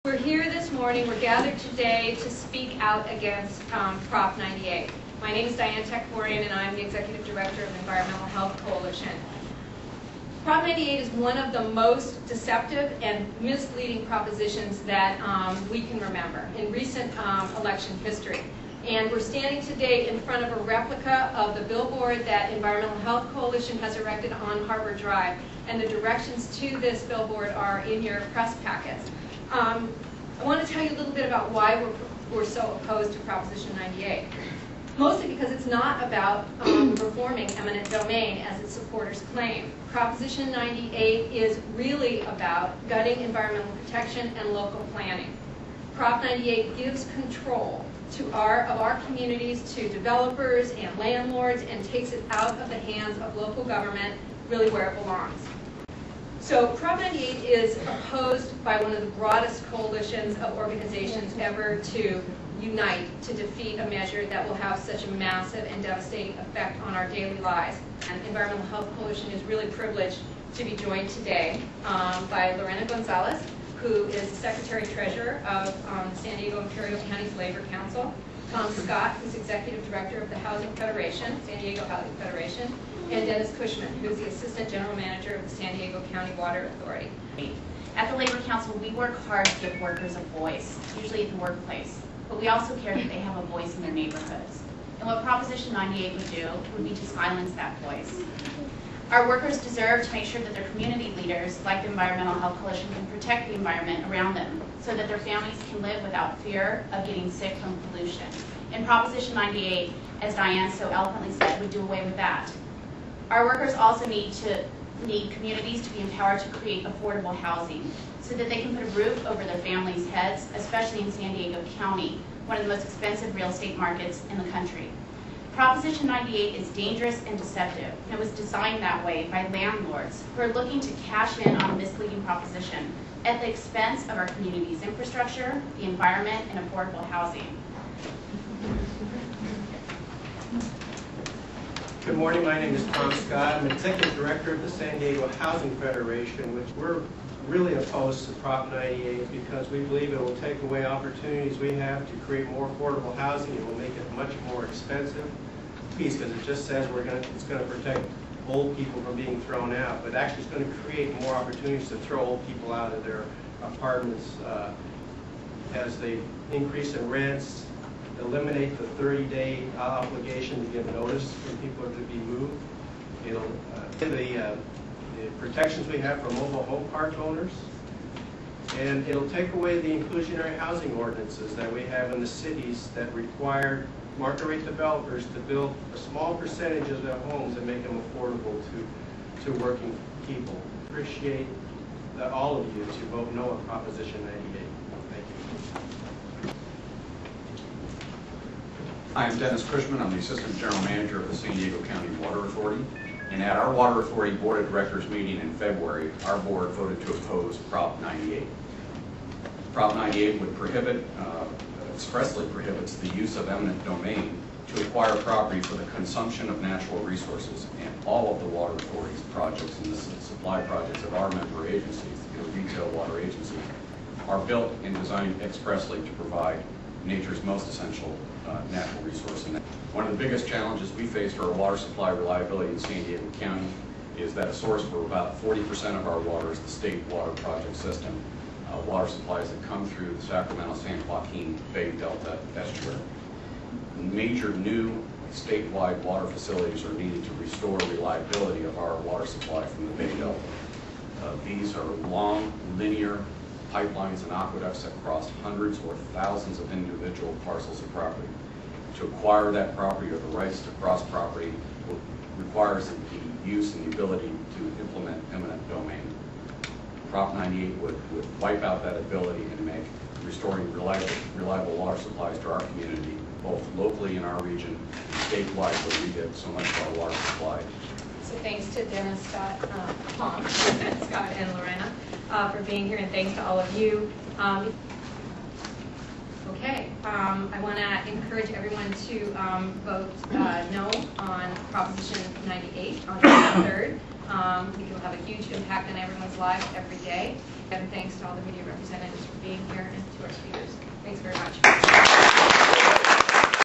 We're here this morning, we're gathered today to speak out against Prop 98. My name is Diane Tekforian and I'm the Executive Director of the Environmental Health Coalition. Prop 98 is one of the most deceptive and misleading propositions that we can remember in recent election history. And we're standing today in front of a replica of the billboard that Environmental Health Coalition has erected on Harbor Drive. And the directions to this billboard are in your press packets. I want to tell you a little bit about why we're so opposed to Proposition 98. Mostly because it's not about reforming eminent domain as its supporters claim. Proposition 98 is really about gutting environmental protection and local planning. Prop 98 gives control of our communities to developers and landlords and takes it out of the hands of local government, really where it belongs. So Prop 98 is opposed by one of the broadest coalitions of organizations ever to unite to defeat a measure that will have such a massive and devastating effect on our daily lives. And Environmental Health Coalition is really privileged to be joined today by Lorena Gonzalez, who is the Secretary-Treasurer of the San Diego-Imperial County's Labor Council, Tom Scott, who's Executive Director of the Housing Federation, San Diego Housing Federation, and Dennis Cushman, who's the Assistant General Manager of the San Diego County Water Authority. At the Labor Council, we work hard to give workers a voice, usually at the workplace, but we also care that they have a voice in their neighborhoods. And what Proposition 98 would do would be to silence that voice. Our workers deserve to make sure that their community leaders, like the Environmental Health Coalition, can protect the environment around them so that their families can live without fear of getting sick from pollution. And Proposition 98, as Diane so eloquently said, would do away with that. Our workers also need communities to be empowered to create affordable housing so that they can put a roof over their families' heads, especially in San Diego County, one of the most expensive real estate markets in the country. Proposition 98 is dangerous and deceptive, and it was designed that way by landlords who are looking to cash in on a misleading proposition at the expense of our community's infrastructure, the environment, and affordable housing. Good morning, my name is Tom Scott. I'm Executive Director of the San Diego Housing Federation, which we're really opposed to Prop 98 because we believe it will take away opportunities we have to create more affordable housing. It will make it much more expensive piece because it just says it's going to protect old people from being thrown out, but actually it's going to create more opportunities to throw old people out of their apartments as they increase in rents, eliminate the 30-day obligation to give notice when people are to be moved. It'll the protections we have for mobile home park owners, and it'll take away the inclusionary housing ordinances that we have in the cities that require market rate developers to build a small percentage of their homes and make them affordable to working people. Appreciate all of you to vote no on Proposition 98. Thank you. Hi, I'm Dennis Cushman. I'm the Assistant General Manager of the San Diego County Water Authority. And at our Water Authority Board of Directors meeting in February, our board voted to oppose Prop 98. Prop 98 would expressly prohibits the use of eminent domain to acquire property for the consumption of natural resources. And all of the water authorities projects and the supply projects of our member agencies, retail water agencies, are built and designed expressly to provide nature's most essential natural resource. And one of the biggest challenges we face for our water supply reliability in San Diego County is that a source for about 40% of our water is the state water project system, water supplies that come through the Sacramento-San Joaquin Bay Delta estuary. Major new statewide water facilities are needed to restore reliability of our water supply from the Bay Delta. These are long, linear pipelines and aqueducts that cross hundreds or thousands of individual parcels of property. To acquire that property or the rights to cross property requires the use and the ability to implement eminent domain. Prop 98 would wipe out that ability and make restoring reliable water supplies to our community, both locally in our region and statewide where we get so much of our water supply. So thanks to Dennis, Scott, Tom, Scott, and Lorena for being here, and thanks to all of you. I want to encourage everyone to vote no on Proposition 98 on June 3rd. We will have a huge impact on everyone's lives every day. And thanks to all the media representatives for being here and to our speakers. Thanks very much.